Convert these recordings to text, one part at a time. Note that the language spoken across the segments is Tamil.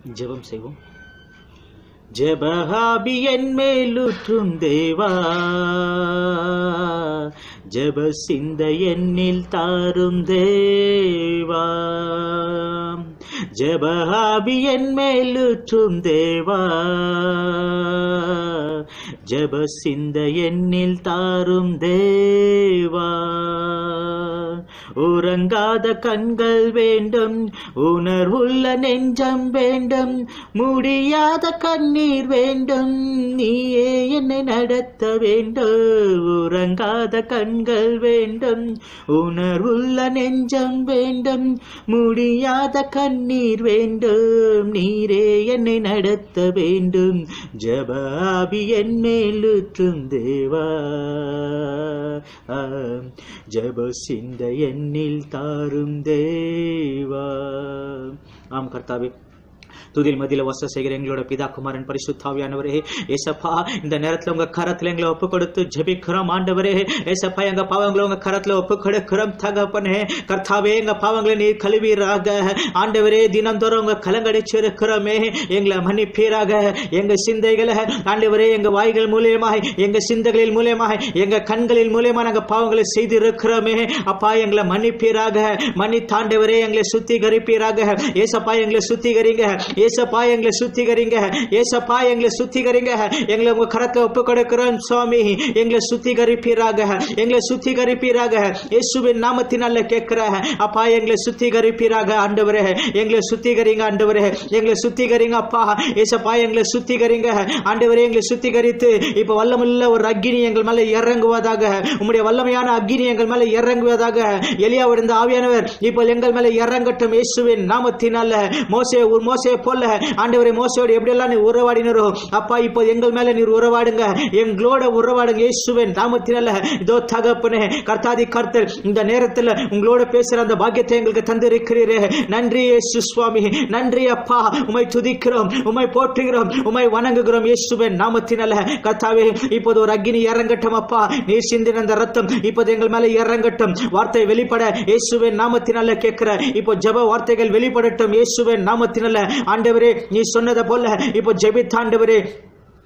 ஜெபம் செய்வோம். ஜெபஹாபி என் மேலுற்றும் தேவா, ஜெப சிந்த என்னில் தாரும் தேவா. ஜெபஹாபி என் மேலுற்றும் தேவா, ஜெப சிந்த என்னில் தாரும் தேவா. உறங்காத கண்கள் வேண்டும், உணர்வுள்ள நெஞ்சம் வேண்டும், முடியாத கண்ணீர் வேண்டும், நீயே என்னை நடத்த வேண்டும். உறங்காத கண்கள் வேண்டும், உணர்வுள்ள நெஞ்சம் வேண்டும், முடியாத கண்ணீர் வேண்டும், நீரே என்னை நடத்த வேண்டும். ஜெபஹாபி என் மேலுற்றும் தேவா, ஜெப சிந்த என்னில் தாரும் தேவா. ஆம் கர்த்தாவே, துதில் மதியில வச செய்கிற எங்களோட பிதா குமாரன் பரிசுத்தாவியானவரே, ஏசப்பா இந்த நேரத்துல உங்க கரத்துல எங்களை ஒப்பு கொடுத்து ஜெபிக்கிறோம் ஆண்டவரே. ஏசப்பா எங்க பாவங்களை உங்க கரத்துல ஒப்பு கொடுக்கிறோம் தகப்பனே. கர்த்தாவே எங்க பாவங்களை நீர் கழுவீராக ஆண்டவரே. தினந்தோறும் உங்க கலங்கடிச்சிருக்கிறோமே, எங்களை மன்னிப்பீராக. எங்க சிந்தைகளை ஆண்டவரே, எங்க வாய்கள் மூலியமாய், எங்க சிந்தைகளில் மூலியமாய், எங்க கண்களில் மூலியமா நாங்க பாவங்களை செய்திருக்கிறோமே அப்பா, எங்களை மன்னிப்பீராக. மன்னித்தாண்டவரே எங்களை சுத்திகரிப்பீராக. ஏசப்பா எங்களை சுத்திகரிங்க, ஏசப்பா எங்களை சுத்திகரிங்க, ஏசப்பா எங்களை சுத்திகரிங்க. எங்களை உங்க கரத்துல ஒப்பு கொடுக்கிறோம் சுவாமி, எங்களை சுத்திகரிப்பீராக, எங்களை சுத்திகரிப்பீராக. இயேசுவின் நாமத்தினால கேட்கிற அப்பா, எங்களை சுத்திகரிப்பீராக ஆண்டவரே. எங்களை சுத்திகரிங்க ஆண்டவரே, எங்களை சுத்திகரிங்க அப்பா. ஏசப்பா எங்களை சுத்திகரிங்க ஆண்டவரே. எங்களை சுத்திகரித்து இப்ப வல்லமுள்ள ஒரு அக்கினி எங்கள் மேல இறங்குவதாக. உம்முடைய வல்லமையான அக்கினி எங்கள் மேல இறங்குவதாக. எலியாவிட ஆவியானவர் இப்போ எங்கள் மேல இறங்கட்டும் இயேசுவின் நாமத்தினால. மோசே போல ஆண்டவரே, மோசையோடு எப்படியெல்லாம் நீ உறவாடினரோ அப்பா, இப்போ எங்கள் மேல நீர் உறவாடுங்க, எங்களோட உறவாடுங்க இயேசுவின் நாமத்தினால. இதோ தகப்பனே, கர்த்தாதி கர்த்தர் இந்த நேரத்தில் உங்களோட பேசுற அந்த பாக்கியத்தை எங்களுக்கு தந்திருக்கிறீரே. நன்றி இயேசு சுவாமி, நன்றி அப்பா. உம்மை துதிக்கிறோம், உம்மை போற்றுகிறோம், உம்மை வணங்குகிறோம் இயேசுவின் நாமத்தினால. கர்த்தாவே இப்போது ஒரு அக்கினி இறங்கட்டும் அப்பா. நீர் சிந்தின அந்த ரத்தம் இப்போது எங்கள் மேல இறங்கட்டும். வார்த்தை வெளிப்பட இயேசுவின் நாமத்தினால கேட்கிற இப்போ ஜெப வார்த்தைகள் வெளிப்படட்டும் இயேசுவின் நாமத்தினால. ஆண்டவரே நீ சொன்னதை போல இப்போ ஜெபித்தாண்டவரே,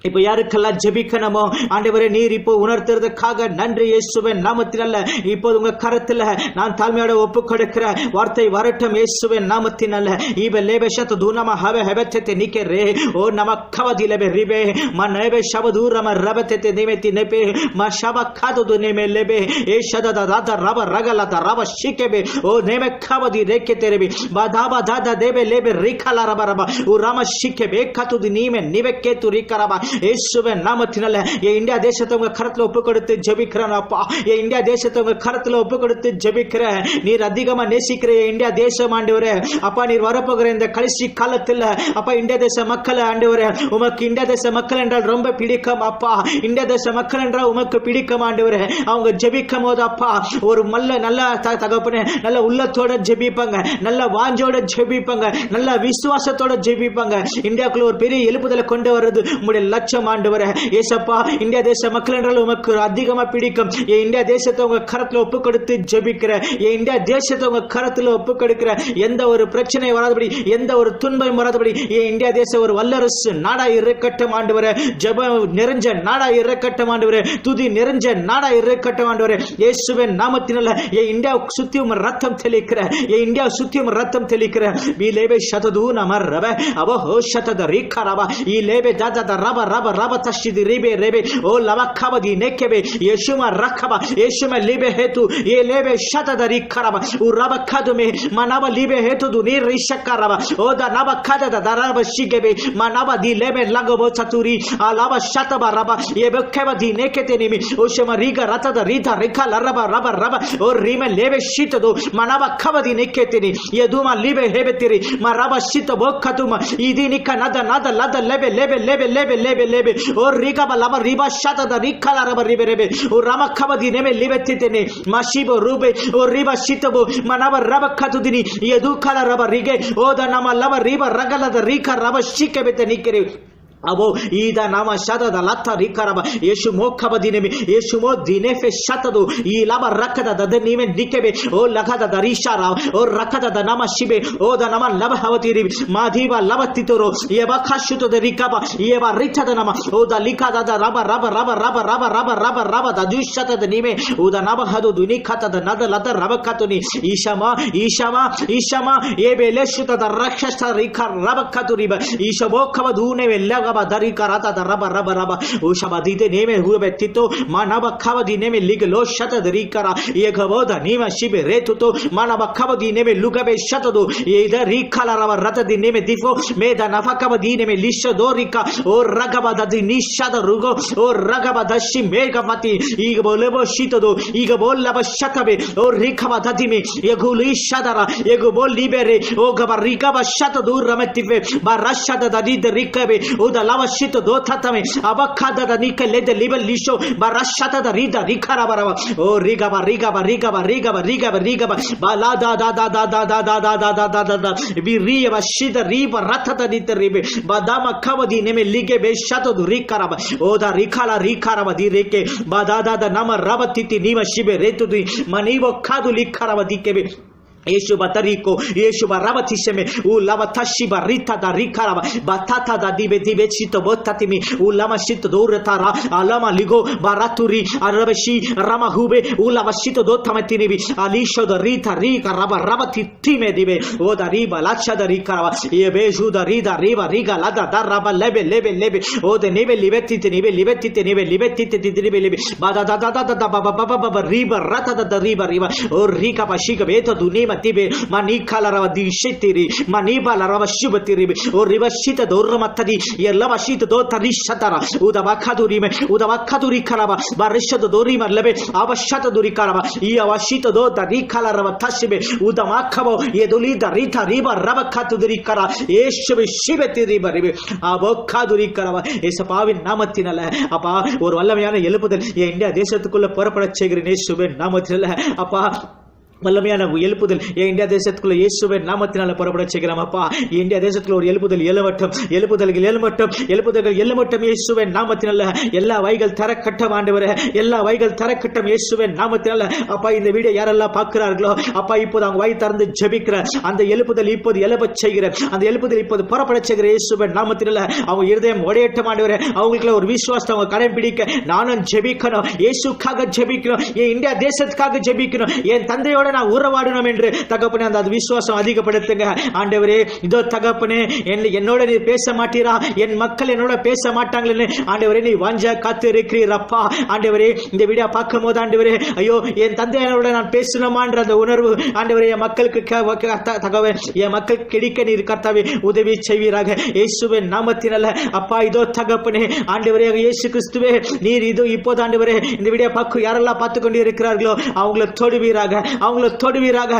இப்போ யாருக்கெல்லாம் ஜெபிக்கணுமோ ஆண்டவரே நீர் இப்போ உணர்த்துறதுக்காக நன்றி இயேசுவின் நாமத்தினால. இப்போது உங்க கரத்துல நான் தாழ்மையோட ஒப்பு கொடுக்கிற வார்த்தை வரட்டும் இயேசுவின் நாமத்தினால. இப லேபஷத் தூனம ஹவ ஹெபத்தே நிக்கரே ஓ நமக்கவதி லெப ரிபே மனேப ஷபதூரம ரபத்தே நிமெதி நெபே மஷபகாது துனெமே லெபே ஏஷதத ராத ரப ரகலத ரப ஷிகெபே ஓ நேமக்கவதி ரேக்கெ ரெபி பாதாபா தாதா தேபே லெபே ரிகல ரப ரப ஓ ரம ஷிகெபே கது நிமெ நிவெக்கே து ரிகரபா. இயேசுவின் நாமத்தினால இந்தியா தேசத்தை உங்க கரத்துல ஒப்பு கொடுத்து ஜெபிக்கிறேன் அப்பா. இந்தியா தேசத்தை உங்க கரத்துல ஒப்பு கொடுத்து ஜெபிக்கிற, நீர் அதிகமா நேசிக்கிற இந்தியா தேசம் ஆண்டவரே அப்பா. நீர் வரப்போகிற இந்த கடைசி காலத்துல அப்பா, இந்தியா தேச மக்கள் ஆண்டவரே, உமக்கு இந்தியா தேச மக்கள் என்றால் ரொம்ப பிடிக்கும் அப்பா. இந்தியா தேச மக்கள் என்றால் உமக்கு பிடிக்கும் ஆண்டவரே. அவங்க ஜெபிக்கும் போது அப்பா, ஒரு நல்ல தகப்பனே, நல்ல உள்ளத்தோட ஜெபிப்பாங்க, நல்ல வாஞ்சோட ஜெபிப்பாங்க, நல்ல விசுவாசத்தோட ஜெபிப்பாங்க. இந்தியாவுக்குள்ள ஒரு பெரிய எழுப்புதலை கொண்டு வருது உங்களுடைய லட்சம் ஆண்டவரே. ஏசப்பா இந்தியா தேச மக்கள் என்றால் உமக்கு அதிகமா பிடிக்கும். இந்தியா தேசத்தை உங்க கரத்துல ஒப்பு கொடுத்து ஜெபிக்கிற, இந்தியா தேசத்தை உங்க கரத்துல ஒப்பு கொடுக்கிற, எந்த ஒரு பிரச்சனை வராதபடி, எந்த ஒரு துன்பம் வராதபடி இந்தியா தேசம் ஒரு வல்லரசு நாடா இருக்கட்டும் ஆண்டவரே. ஜெபம் நிறைஞ்ச நாடா இருக்கட்டும் ஆண்டவரே. துதி நிறைஞ்ச நாடா இருக்கட்டும் ஆண்டவரே. இயேசுவின் நாமத்தினால இந்தியா சுத்தியும் ரத்தம் தெளிக்கிற, இந்தியா சுத்தியும் ரத்தம் தெளிக்கிற. பிலேபே ஷதது நமரப அவஹோ ஷதத ரிகரப இலேபே தாதா ரப ரப ரப தஷ்தி ரிபே ரெபே ஓ லவக்கபதி நெக்கபே யேசுமா ரக்கப யேசுமா லிபே ஹேது ஏ லேபே ஷதத ரிகரப உ ரப கதுமே மனப லிபே ஹேது து நீ ரிஷக்கரப ஓ த நப கதத தரப ஷிகபே மனப தி லேபே லங்கபோ சதுரி அலப ஷதப ரப ஏபக்கபதி நெக்கதே நிமி ஓ ஷಮ ರಿಗ ರತದ ರೀತ ರಿಕಲ ರಬ ರಬ ರಬ ಓ ರಿಮೆ ಲೇಬೆ ಶಿತದು ಮನಬ ಕಬದಿ ನೆಕ್ಕೆತಿನಿ ಯದುಮ ಲಿಬೆ ಹೇಬೆತಿರಿ ಮ ರಬ ಶಿತ ಬೋಕತುಮ ಇದಿ ನಿಕ ನದ ನದ ಲದ ಲೆಬೆ ಲೆಬೆ ಲೆಬೆ ಲೆಬೆ ಲೆಬೆ ಲೆಬೆ ಓ ರಿಗಬ ಲಬ ರಿಬ ಶತದ ರಿಕಲ ರಬ ರಿಬೆ ರೆಬೆ ಓ ರಮ ಕಬದಿ ನೆಮೆ ಲಿಬೆತಿತೆನೆ ಮಶಿಬೋ ರೂಬೆ ಓ ರಿಬ ಶಿತಬೋ ಮನಬ ರಬ ಕತುದಿನಿ ಯದು ಕಲ ರಬ ರಿಗೆ ಓ ದ ನಮ ಲಬ ರಿಬ ರಗಲದ ರಿಕ ರಬ ಶಿಕೆ ಬೆತೆ ನಿಕೆರಿ Abo ida nama shada da latta rikaraba Yeshu mo kabadinemi Yeshu mo dinefe shatadu I laba rakada da nime dikebe o lakada da rishara o rakada da nama shibe o da nama laba hawatiri madhiba laba titoro yeba khashuto de rikaba yeba rita da nama o da likada da raba da dushata da nime o da nama hadu dunikata da nada lada rabakatuni ishama yebe leshuta da rakshasta rikar rabakaturiba ishabo kabadune velaga Dari karata da raba o shabadite neme huwe betito manaba khabadi neme liglo shata dari kara ye gavoda nima shibe retuto manaba khabadi neme lugabe shatado ye da rikala raba rata di neme difo me da nafakabadi neme lisha dorika o ragabada di nishada rugo o ragabada shimega mati iga bolebo shitado iga bollaba shatabe o rikabada dime ye guli shadara ye go bol libere o gabarika ba shatado rametife barashada da di rikabe o lava shit do tatame abakada da nika lede libel lisho barashata da rida rikara baraba o riga ba la da vi riya ba shida riba ratata dite ribe badama kavadi neme lige be shato du rikara ba o da rikara ba di reke badada nama rabatiti nima shibe retu di manibo kadu likara ba dikebe Yeshu batariko Yeshu barabatisheme u lavatashi barita da rikaraba batata da dibe chito botatimi u lama shito doratara alama ligo baraturi arabashi ramahube u lavashito dotamatinibi alisho da rita rika rabati time dibe o da riba lacha da rikaraba yebeju da riba riga lada da raba lebe o de nebe libetite bada da baba riba rata da riba o rika bashika beto duni Tibe manikala rava dishitiri manibala rava shubatiri o rivashita dormatadi yellava shita do tarishatara udavakaduri karava barishata dorima lebe avashata duri karava yavashita do tarikala rava tashibe udamakavo yeduli darita riba rava katuduri kara yeshve shibetiri ribe avakaduri karava esapavin namatinala appa ஒரு வல்லமையான எழுப்புதல் இந்தியா தேசத்துக்குள்ள புறப்பட செய்கிறேன் இயேசுவின் நாமத்தினால அப்பா வல்லமையான எழுப்புதல் இந்தியா தேசத்துக்குள்ள இயேசுவின் நாமத்தினால புறப்பட செய்கிறோம் அப்பா இந்தியா தேசத்துல ஒரு எழுப்புதல் எழுமட்டம் இயேசுவின் நாமத்தினால எல்லா வைகள் தரக்கட்டம் ஆண்டவரே எல்லா வைகள் தரக்கட்டம் இயேசுவின் நாமத்தினால அப்பா இந்த வீடியோ யாரெல்லாம் பார்க்கிறார்களோ அப்பா இப்போது அவங்க வாய் திறந்து ஜெபிக்கிற அந்த எழுப்புதல் இப்போது எழுப்பச் செய்கிற அந்த எழுப்புதல் இப்போது புறப்பட செய்கிற இயேசுவின் நாமத்தினால அவங்க இருதயம் உடையட்டும் ஆண்டவரே அவங்களுக்குள்ள ஒரு விசுவாசத்தை அவங்க கடைபிடிக்க நானும் ஜெபிக்கணும் இயேசுக்காக ஜெபிக்கணும் என் இந்தியா தேசத்துக்காக ஜெபிக்கணும் என் தந்தையோட நான் உறவாடணும் என்று தகப்பனே அந்த விசுவாசம் அதிகப்படுத்துங்க ஆண்டவரே இதோ தகப்பனே என்னோட நீ பேச மாட்டீரா என் மக்கள் என்னோட பேச மாட்டாங்களே ஆண்டவரே நீ வாஞ்சா காத்து இருக்கிறீர் அப்பா ஆண்டவரே இந்த வீடியோ பார்க்கும் போது ஆண்டவரே ஐயோ என் தந்தையோட நான் பேசணுமான்ற அந்த உணர்வு ஆண்டவரே என் மக்களுக்கு தகவல் என் மக்கள் கிடைக்க நீர் கர்த்தாவே உதவி செய்வீராக இயேசுவின் நாமத்தினால அப்பா இதோ தகப்பனே ஆண்டவரே இயேசு கிறிஸ்துவே நீர் இதோ இப்போது ஆண்டவரே இந்த வீடியோ பார்க்க யாரெல்லாம் பார்த்து கொண்டு இருக்கிறார்களோ அவங்களை தொடுவீராக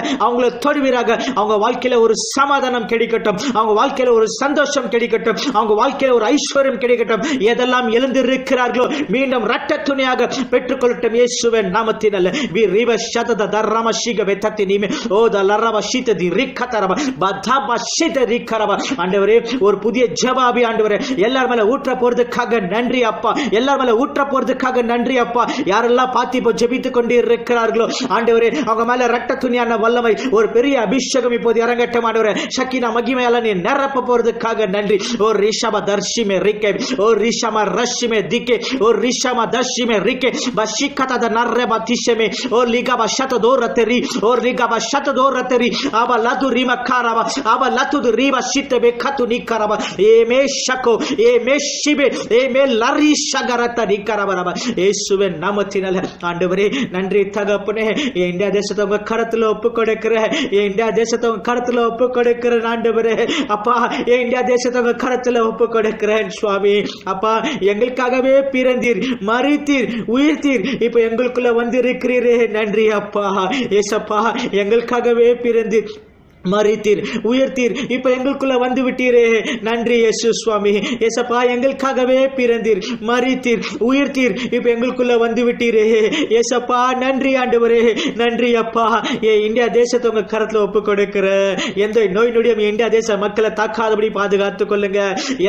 அவங்க வாழ்க்கையில ஒரு சமாதானம் கிடைக்கட்டும் அவங்க வாழ்க்கையில ஒரு சந்தோஷம் கிடைக்கட்டும் அவங்க வாழ்க்கையில ஒரு ஐஸ்வர்யம் கிடைக்கட்டும் எதெல்லாம் எழுந்திருக்கிறார்களோ மீண்டும் இரட்ட துணியாக பெற்றுக்கொள்ளட்டும் இயேசுவின் நாமத்தினால வி ரிவ ஷதத தரம ஷிகவே தத்தினிமே ஓ தலரவ ஷிததி ரிக்கதரவ பதப ஷிதரிக்கரவ ஆண்டவரே ஒரு புதிய ஜெபாபி ஆண்டவரே எல்லார் மேல ஊற்ற போறதுக்காக நன்றி அப்பா எல்லார் மேல ஊற்ற போறதுக்காக நன்றி அப்பா யாரெல்லாம் பார்த்து இப்போ ஜெபித்துக் கொண்டு இருக்கிறார்களோ ஆண்டவரே அவங்க மேல இரட்ட துணியான வல்லமை ஒரு பெரிய அபிஷேகம் இப்போது இறங்கட்டும் ஆண்டவரே சக்கினா மகிமையால நீ நிரப்ப போறதுக்காக நன்றி ஓ ரிஷப தர்ஷிமே ரிக்கே ஓ ரிஷம ரஷிமே திக்கே ஓ ரிஷம தர்ஷிமே ரிக்கே பஷிகத த நரப திஷமே ஓ லிகப ஷததோ ரத்தரி ஓ லிகப ஷததோ ரத்தரி அப லது ரிம காரப அப லது ரிப ஷித்தபே கது நிக்கரப ஏமே ஷகோ ஏமே ஷிபே ஏமே லரி ஷகரத நிக்கரப இயேசுவின் நாமத்தினால ஆண்டவரே நன்றி தகப்பனே இந்தியா தேசத்தை உங்க கரத்துல ஒப்பு கொடுக்கிற இந்தியா தேசத்தை உங்க கரத்துல ஒப்பு கொடுக்கிற ஆண்டவரே அப்பா இந்தியா தேசத்தை உங்க கரத்துல ஒப்பு கொடுக்கிறேன் சுவாமி அப்பா எங்களுக்காகவே பிறந்தீர் மரித்தீர் உயிர்த்தீர் இப்ப எங்களுக்குள்ள வந்து இருக்கிறீரே நன்றி அப்பா ஏசப்பா எங்களுக்காகவே பிறந்தீர் மரித்தீர், உயர்த்தீர், இப்ப எங்களுக்குள்ள வந்து விட்டீரே. நன்றி இயேசு சுவாமி. ஏசப்பா, எங்களுக்காகவே பிறந்தீர், மரித்தீர், உயர்த்தீர், இப்ப எங்களுக்குள்ள வந்து விட்டீரே. ஏசப்பா, நன்றி ஆண்டவரே, நன்றி அப்பா. இந்தியா தேசத்தை உங்க கரத்துல ஒப்பு கொடுக்கிற. எந்த நோய் நொடியும் இந்தியா தேச மக்களை தாக்காதபடி பாதுகாத்துக் கொள்ளுங்க.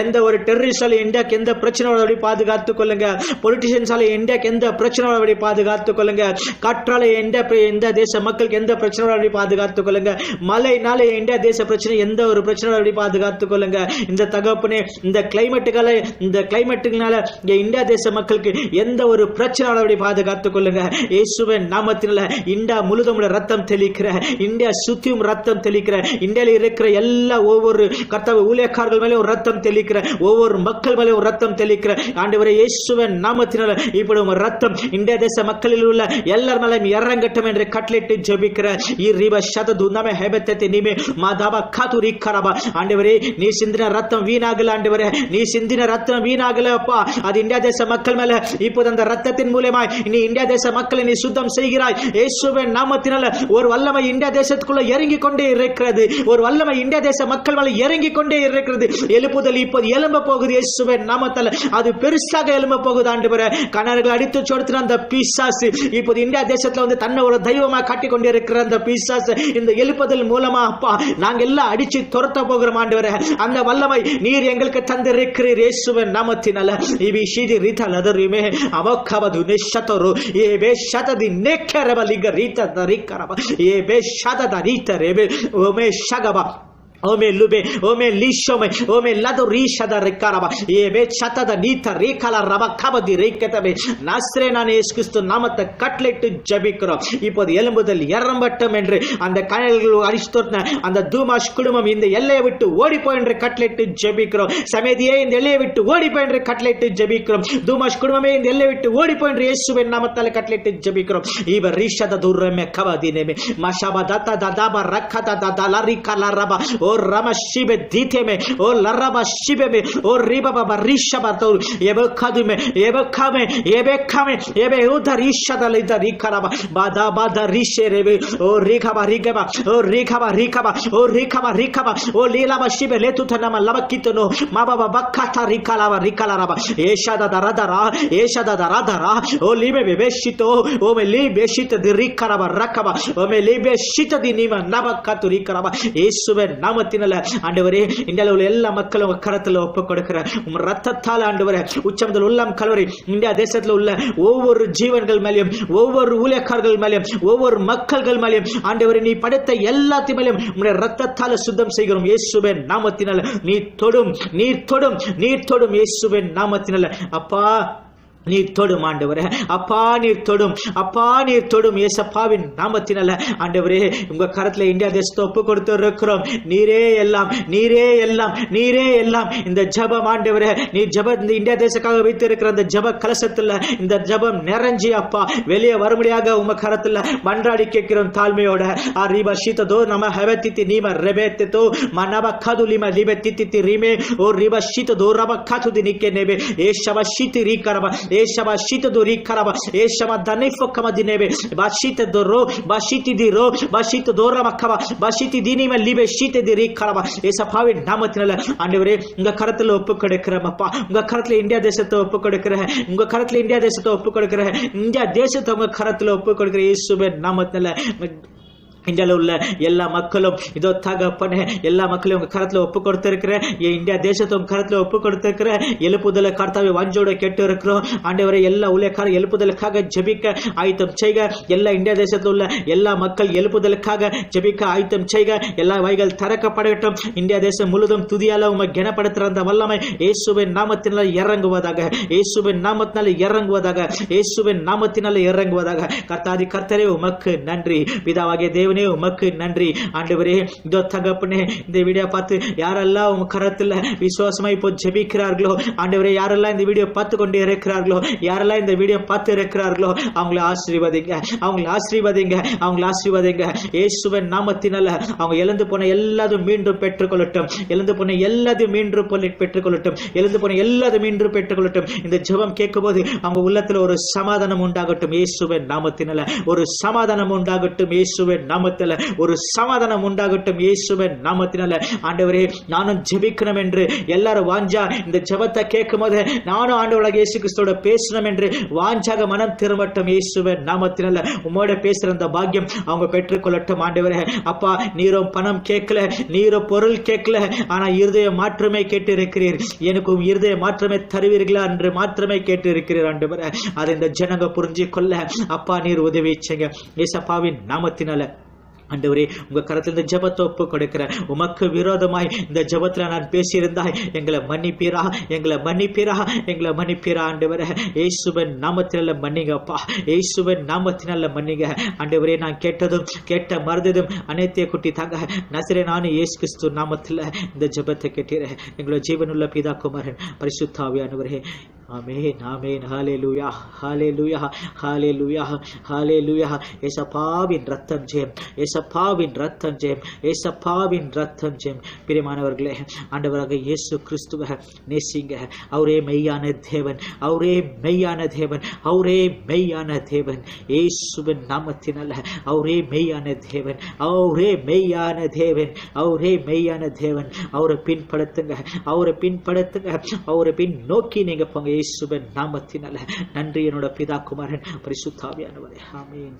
எந்த ஒரு டெரரிஸ்டால இந்தியாவுக்கு எந்த பிரச்சனை பாதுகாத்துக் கொள்ளுங்க. பொலிட்டிஷியன்ஸால இந்தியாவுக்கு எந்த பிரச்சனை பாதுகாத்துக் கொள்ளுங்க. காற்றால எந்த தேச மக்களுக்கு எந்த பிரச்சனை பாதுகாத்துக் கொள்ளுங்க. மழை இந்தியா தேச பிரச்சனை எந்த ஒரு பிரச்சனை பாதுகாத்துக் கொள்ளுங்க. இந்த தகப்பனே, இந்த கிளைமேட்டுனால இந்தியா தேச மக்களுக்கு எந்த ஒரு பிரச்சனை பாதுகாத்துக் கொள்ளுங்க. இயேசுவின் நாமத்தினால இந்தியா முழுதும் ரத்தம் தெளிக்கிற, இந்தியா சுத்தியும் ரத்தம் தெளிக்கிற, இந்தியாவில் இருக்கிற எல்லா ஒவ்வொரு கர்த்தர் ஊழியக்காரர்கள் மேலே ஒரு ரத்தம் தெளிக்கிற, ஒவ்வொரு மக்கள் மேலே ஒரு ரத்தம் தெளிக்கிற ஆண்டவரே இயேசுவின் நாமத்தினால இப்படி உங்க ரத்தம் இந்தியா தேச மக்களில் உள்ள எல்லார் மேலும் இறங்கட்டும் என்று கட்டளையிட்டு ஜெபிக்கிற. ஆண்டவரே, நீ சிந்தின ரத்தம் வீணாகல. ஆண்டவரே, நீ சிந்தின ரத்தம் வீணாகல அப்பா. அது இந்தியா தேச மக்கள் மேல இப்போது அந்த ரத்தத்தின் மூலமாய் நீ இந்தியா தேச மக்களை நீ சுத்தம் செய்கிறாய். இயேசுவின் நாமத்தினால ஒரு வல்லமை இந்தியா தேசத்துக்குள்ள இறங்கி கொண்டே இருக்கிறது. ஒரு வல்லமை இந்தியா தேச மக்கள் மேல இறங்கி கொண்டே இருக்கிறது. எழுப்புதல் இப்போது எழும்ப போகுது. இயேசுவின் நாமத்தால அது பெருசாக எழும்ப போகுது. ஆண்டவரே, கணவர்கள் அடித்து சொடுத்தின அந்த பிசாசு இப்போது இந்தியா தேசத்துல வந்து தன்னை ஒரு தெய்வமா காட்டிக் கொண்டே இருக்கிற அந்த பிசாசு இந்த எழுப்புதல் மூலமா அப்பா நாங்க எல்லாம் அடிச்சு துரத்த போகிறோம். ஆண்டவரே, அந்த வல்லமை நீர் எங்களுக்கு தந்திருக்கிறீர். இயேசுவின் நாமத்தினால இவி ஷீதி ரிதல அதரிமே அவக்கவது நிஷதரு ஏபே ஷததி நேக்கரப லிக ரித தரிக்கரப ஏபே ஷதத ரித ரேபே ஓமே ஷகபா Ome lube, ome lishome, ome lado rishada rekaraba. Ebe chatada nita rekala raba kabadi reketabe. Nasrena Yesu நாமத்தை கட்டளையிட்டு ஜெபிக்கிறோம். இப்போது எழும்புதல் இறம்பட்டும் என்று அந்த கயல்கள் அரிஸ்தோர்ன அந்த தூமாஷ் குடும்பம் இந்த எல்லையை விட்டு ஓடிப்போய் என்று கட்டளையிட்டு ஜெபிக்கிறோம். சமேதியே இந்த எல்லையை விட்டு ஓடிப்போய் என்று கட்டளையிட்டு ஜெபிக்கிறோம். தூமாஷ் குடும்பமே இந்த எல்லையை விட்டு ஓடிப்போய் என்று இயேசுவின் நாமத்தால் கட்டளையிட்டு ஜெபிக்கிறோம். இவ ரிஷத துர்ரமே கவதினேமே மஷாபா ததா ததாபா ரக்கதா ததலரி கலரபா O Rama Shibe Diteme, O Laraba Shibeme, O Ribaba Rishabato, Ebe Kadume, Ebe Kame, Ebe Kame, Ebe Udarisha da Likaraba, Bada Rishe Rebe, O Rikaba Rikaba, O Rikaba Rikaba, O Rikaba Rikaba, O Lilaba Shibe Letutanama Labakitono, Mababa Bakata Rikalaba Rikalaraba, Eshada Daradara, Eshada Daradara, O Libe Beshito, O Melibe Shita di Rikaraba Rakaba, O Melibe Shita di Nima Nabakatu Rikaraba, Esuven Nama ஆண்டவரே, இந்தியாவில் உள்ள எல்லா மக்களும் கரத்தில் ஒப்புக் கொடுக்கிற உம் ரத்தத்தால் ஆண்டவரே உச்சமுதல் உள்ளம் கலவரி இந்தியா தேசத்தில் உள்ள ஒவ்வொரு ஜீவன்கள் மேலும் ஒவ்வொரு ஊழியக்காரர்கள் மேலும் ஒவ்வொரு மக்கள்கள் மேலும் ஆண்டவரே நீ படைத்த எல்லாத்தின் மேலும் உம்முடைய ரத்தத்தால் சுத்தம் செய்கிறோம். இயேசுவின் நாமத்தினால நீர் தொடும் இயேசுவின் நாமத்தினால அப்பா நீர் தொடும் ஆண்டவரே. அப்பா நீர் தொடும் இயேசப்பாவின் நாமத்தினால ஆண்டவரே உங்க கரத்துல இந்தியா தேசத்தை ஒப்பு கொடுத்து இருக்கிறோம். நீரே எல்லாம் இந்த ஜபம் ஆண்டவரே நீ இந்த இந்தியா தேசக்காக வைத்து இருக்கிற அந்த ஜப கலசத்துல இந்த ஜபம் நிறைஞ்சி அப்பா வெளியே வரும்படியாக உங்க கரத்துல மன்றாடி கேட்கிறோம் தாழ்மையோட. அறிவா சீததோ நம ஹெவத்தித்தி நீம ரெபேத்தோ மனப கதுலிம லிபத்தித்தி ரீமே ஓ ரிப சீததோ ரப கதுதி நிக்கே நேபே ஏஷவ சீதி ரீகரப Eshaba shita do rikaraba, Eshaba danefo kamadinebe, Bashita do ro, Bashiti di ro, Bashita do ramakaba, Bashiti dinima libe shita di rikaraba, Esapavi namatinala, ஆண்டவரே உங்க கரத்துல ஒப்பு கொடுக்கிறேன் அப்பா. உங்க கரத்துல இந்தியா தேசத்தை ஒப்பு கொடுக்கிறேன். உங்க கரத்துல இந்தியா தேசத்தை ஒப்பு கொடுக்கிறேன். இந்தியா தேசத்தை உங்க கரத்துல ஒப்பு கொடுக்கிறேன். இயேசுவின் நாமத்தினால இந்தியாவில் உள்ள எல்லா மக்களும் இதோ தகப்பனே எல்லா மக்களையும் உங்க கரத்துல ஒப்பு கொடுத்திருக்கிற இந்தியா தேசத்தை உங்க கரத்துல ஒப்பு கொடுத்திருக்கிற எழுப்புதல கர்த்தாவை வஞ்சோட கேட்டு இருக்கிறோம். ஆண்டவரை எல்லா ஊழியக்காரர் எழுப்புதலுக்காக ஜெபிக்க ஆயத்தம் செய்க. எல்லா இந்தியா தேசத்தில் உள்ள எல்லா மக்கள் எழுப்புதலுக்காக ஜெபிக்க ஆயத்தம் செய்க. எல்லா வகைகள் திறக்கப்படட்டும். இந்தியா தேசம் முழுதும் துதியால உண்மை கனப்படுத்துற அந்த வல்லமை இயேசுவின் நாமத்தினால இறங்குவதாக, இயேசுவின் நாமத்தினால இறங்குவதாக, இயேசுவின் நாமத்தினால இறங்குவதாக. கர்த்தாதி கர்த்தரே உமக்கு நன்றி. பிதாவாகிய தேவ உமக்கு நன்றி. ஆண்டவரே இதோ தகப்பனே இந்த வீடியோ பார்த்து யாரெல்லாம் உங்க கரத்துல விசுவாசமா இப்போ ஜெபிக்கிறார்களோ ஆண்டவரே யாரெல்லாம் இந்த வீடியோ பார்த்து கொண்டே இருக்கிறார்களோ யாரெல்லாம் இந்த வீடியோ பார்த்து இருக்கிறார்களோ அவங்களை ஆசீர்வதிங்க. இயேசுவின் நாமத்தினால அவங்க எழுந்து போன எல்லாரும் மீண்டும் பெற்றுக்கொள்ளட்டும். இந்த ஜெபம் கேட்கும் போது அவங்க உள்ளத்துல ஒரு சமாதானம் உண்டாகட்டும். இயேசுவின் நாமத்தினால ஒரு சமாதானம் உண்டாகட்டும். இயேசுவின் நாமத்தில் ஒரு சமாதானம் உண்டாகட்டும் இயேசுவின் நாமத்தினால. ஆண்டவரே, நானும் ஜெபிக்கணும் என்று எல்லாரும் வாஞ்சா இந்த ஜெபத்தை கேட்கும் போது நானும் ஆண்டவராகிய இயேசு கிறிஸ்துவோட பேசணும் என்று வாஞ்சாக மனம் திரும்பட்டும் இயேசுவின் நாமத்தினால. உம்மோட பேசுற அந்த பாக்கியம் அவங்க பெற்றுக்கொள்ளட்டும் ஆண்டவரே. அப்பா, நீரோ பணம் கேட்கல, நீரோ பொருள் கேட்கல, ஆனா இருதய மாற்றமே கேட்டு இருக்கிறீர். எனக்கும் இருதய மாற்றமே தருவீர்களா என்று மாற்றமே கேட்டு இருக்கிறீர் ஆண்டவரே. அதை இந்த ஜனங்க புரிஞ்சு கொள்ள அப்பா நீர் உதவி செய்யுங்க இயேசுவின் நாமத்தினால. ஆண்டவரே, உங்க கரத்தில் இந்த ஜெபத்தை ஒப்பு கொடுக்கிறேன். உமக்கு விரோதமாய் இந்த ஜெபத்துல நான் பேசியிருந்தாய், எங்களை மன்னிப்பீரா, எங்களை மன்னிப்பீரா, எங்களை மன்னிப்பீரா ஆண்டவரே. இயேசுவின் நாமத்தினால மன்னிங்கப்பா, இயேசுவின் நாமத்தினால மன்னிங்க ஆண்டவரே. நான் கேட்டதும் கேட்ட மறந்ததும் அனைத்தைய குட்டி தாங்க நசரேனான இயேசு கிறிஸ்து நாமத்தில் இந்த ஜெபத்தை கேட்டீரேன். எங்களோட ஜீவனுள்ள பிதா குமாரன் பரிசுத்த ஆவியானவரே. ஆமென், ஆமென். ஹல்லேலூயா, ஹல்லேலூயா, ஹல்லேலூயா, ஹல்லேலூயா. இயேசுவின் ரத்தம் ஜெயம், இயேசுவின் ரத்தம் ஜெயம், இயேசுவின் ரத்தம் ஜெயம். பிரியமானவர்களே, ஆண்டவராக இயேசு கிறிஸ்துவை நேசிங்க. அவரே மெய்யான தேவன், அவரே மெய்யான தேவன், அவரே மெய்யான தேவன். இயேசுவின் நாமத்தினால அவரே மெய்யான தேவன், அவரே மெய்யான தேவன், அவரே மெய்யான தேவன். அவரை பின்படுத்துங்க, அவரை பின்படுத்துங்க, அவரை பின் நோக்கி நீங்க போங்க இயேசுவின் நாமத்தினால. நன்றி என்னோட பிதா குமாரன் பரிசுத்த ஆவியானவரே. ஆமென்.